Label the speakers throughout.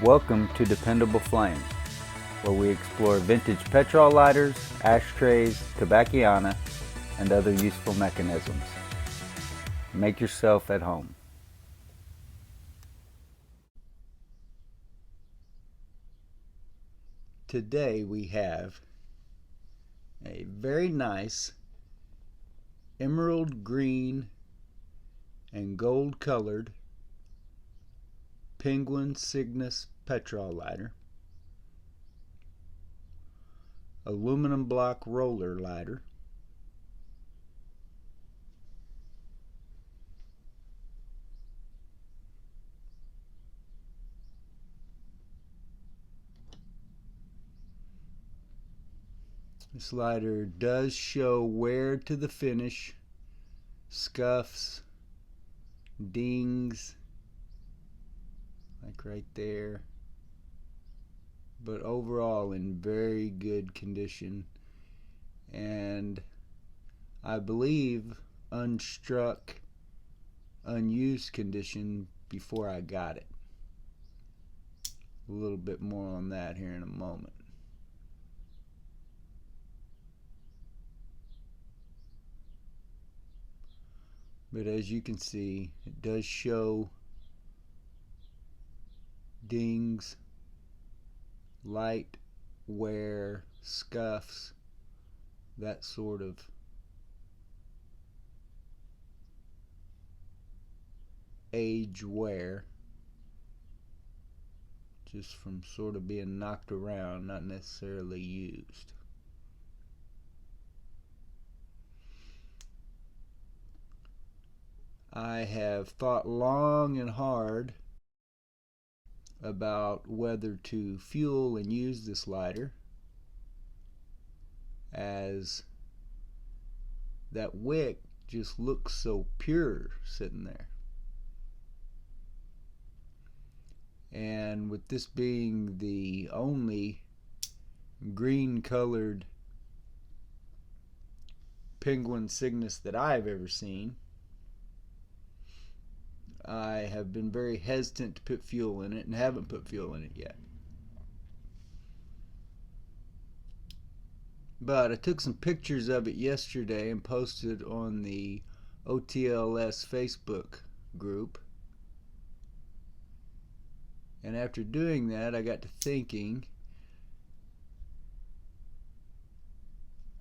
Speaker 1: Welcome to Dependable Flame, where we explore vintage petrol lighters, ashtrays, tobacciana, and other useful mechanisms. Make yourself at home. Today we have a very nice emerald green and gold colored Penguin CYGNUS Petrol lighter, aluminum block roller lighter, this lighter does show wear to the finish, scuffs, dings, like right there, but overall in very good condition, and I believe unstruck, unused condition before I got it. A little bit more on that here in a moment. But as you can see, it does show dings, light wear, scuffs, that sort of age wear, just from sort of being knocked around, not necessarily used. I have thought long and hard about whether to fuel and use this lighter, as that wick just looks so pure sitting there. And with this being the only green colored Penguin CYGNUS that I've ever seen, I have been very hesitant to put fuel in it and haven't put fuel in it yet. But I took some pictures of it yesterday and posted on the OTLS Facebook group. And after doing that, I got to thinking,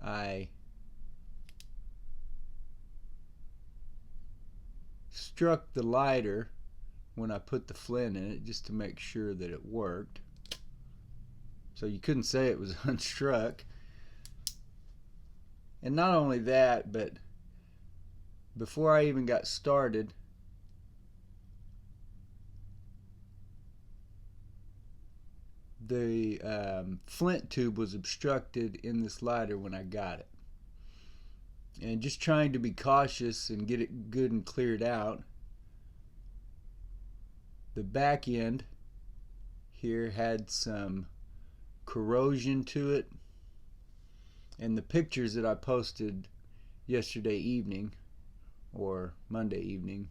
Speaker 1: I struck the lighter when I put the flint in it just to make sure that it worked. So you couldn't say it was unstruck. And not only that, but before I even got started, the flint tube was obstructed in this lighter when I got it. And just trying to be cautious and get it good and cleared out, the back end here had some corrosion to it, and the pictures that I posted yesterday evening or Monday evening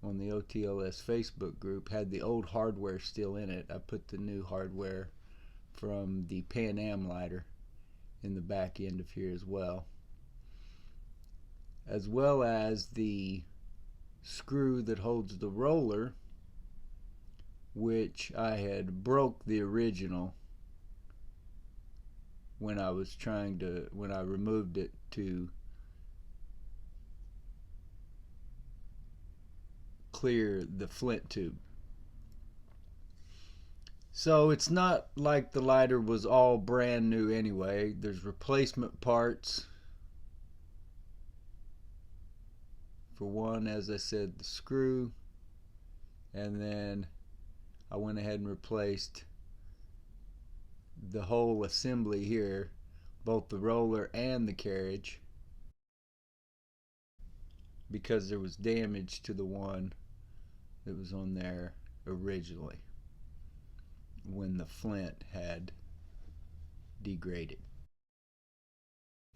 Speaker 1: on the OTLS Facebook group had the old hardware still in it. I put the new hardware from the Pan Am lighter in the back end of here as well as the screw that holds the roller, which I had broke the original when I removed it to clear the flint tube. So it's not like the lighter was all brand new anyway. There's replacement parts. For one, as I said, the screw, and then I went ahead and replaced the whole assembly here, both the roller and the carriage, because there was damage to the one that was on there originally when the flint had degraded.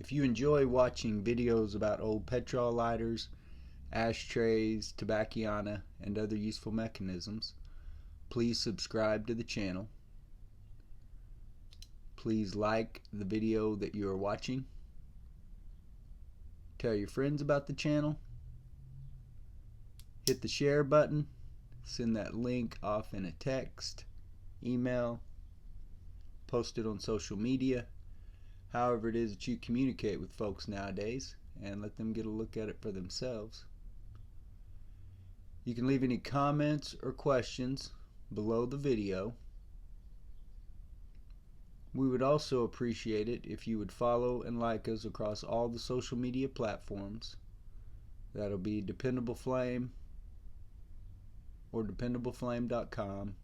Speaker 1: If you enjoy watching videos about old petrol lighters, ashtrays, tobacciana, and other useful mechanisms, please subscribe to the channel. Please like the video that you are watching. Tell your friends about the channel. Hit the share button. Send that link off in a text, email, post it on social media, however it is that you communicate with folks nowadays, and let them get a look at it for themselves. You can leave any comments or questions below the video. We would also appreciate it if you would follow and like us across all the social media platforms. That'll be Dependable Flame or DependableFlame.com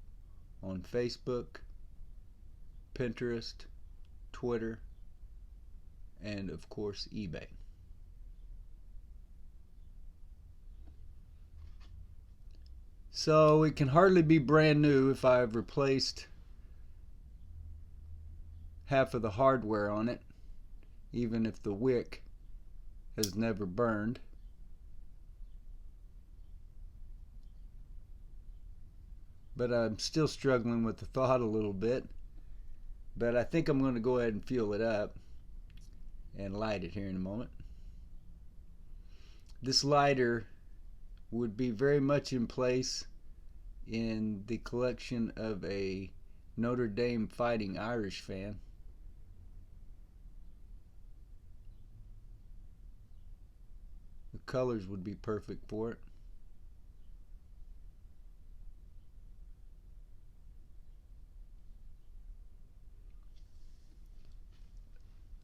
Speaker 1: on Facebook, Pinterest, Twitter, and of course eBay. So it can hardly be brand new if I've replaced half of the hardware on it, even if the wick has never burned. But I'm still struggling with the thought a little bit. But I think I'm going to go ahead and fuel it up and light it here in a moment. This lighter would be very much in place in the collection of a Notre Dame Fighting Irish fan. The colors would be perfect for it.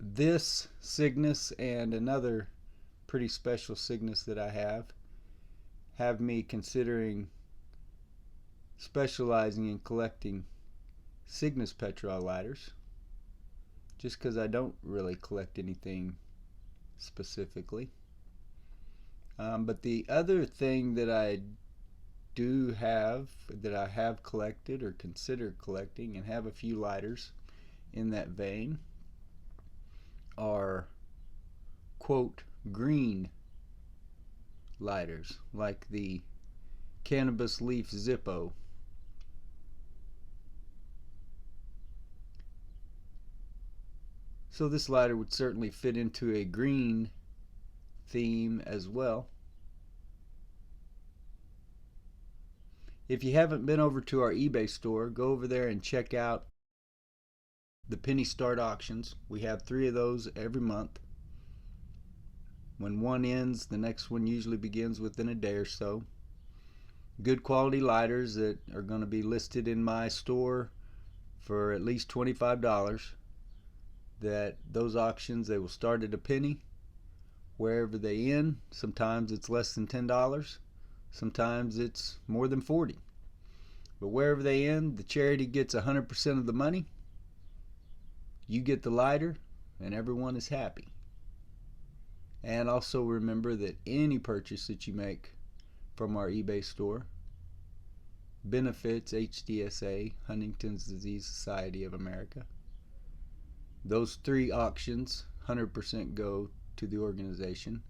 Speaker 1: This CYGNUS and another pretty special CYGNUS that I have me considering specializing in collecting CYGNUS Petrol lighters, just because I don't really collect anything specifically. But the other thing that I do have, that I have collected or consider collecting, and have a few lighters in that vein, are quote green lighters, like the Cannabis Leaf Zippo. So this lighter would certainly fit into a green theme as well. If you haven't been over to our eBay store, go over there and check out the penny start auctions. We have 3 of those every month. When one ends, the next one usually begins within a day or so. Good quality lighters that are going to be listed in my store for at least $25. That those auctions, they will start at a penny. Wherever they end, sometimes it's less than $10, sometimes it's more than 40. But wherever they end, the charity gets 100% of the money. You get the lighter, and everyone is happy. And also remember that any purchase that you make from our eBay store benefits HDSA, Huntington's Disease Society of America. Those 3 auctions, 100% go to the organization,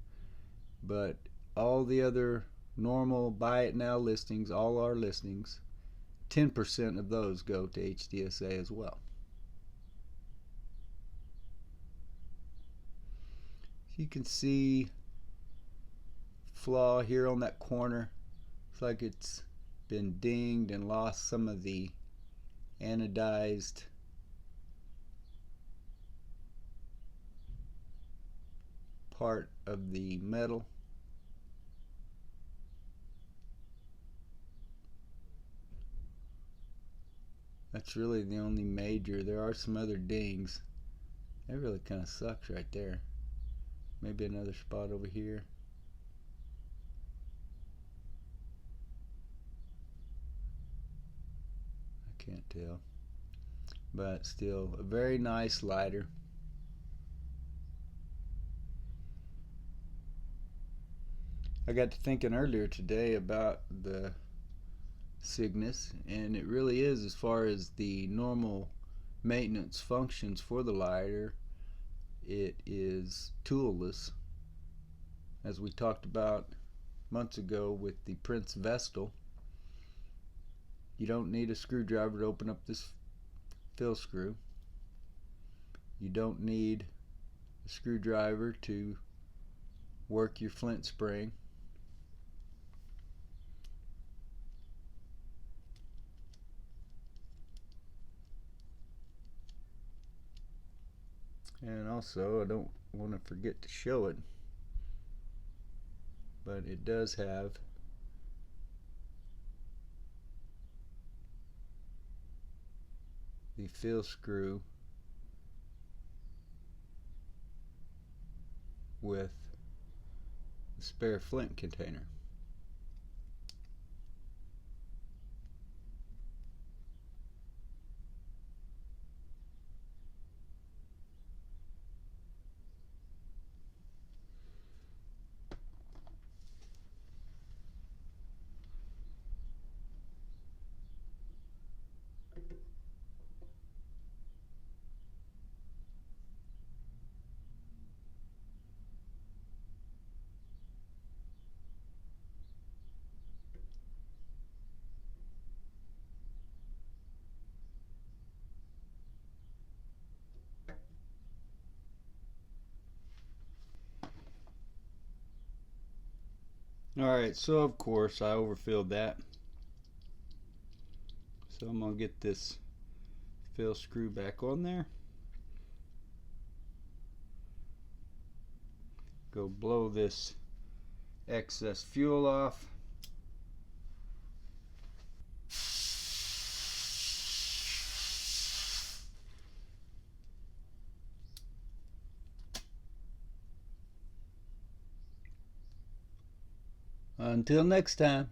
Speaker 1: but all the other normal buy it now listings, all our listings, 10% of those go to HDSA as well. You can see flaw here on that corner. It's like it's been dinged and lost some of the anodized part of the metal. That's really the only major. There are some other dings. That really kind of sucks right there. Maybe another spot over here. I can't tell. But still, a very nice lighter. I got to thinking earlier today about the CYGNUS, and it really is, as far as the normal maintenance functions for the lighter, it is toolless, as we talked about months ago with the Prince Vestal. You don't need a screwdriver to open up this fill screw. You don't need a screwdriver to work your flint spring. And also, I don't want to forget to show it, but it does have the fill screw with the spare flint container. Alright, so of course I overfilled that. So I'm going to get this fill screw back on there. Go blow this excess fuel off. Until next time.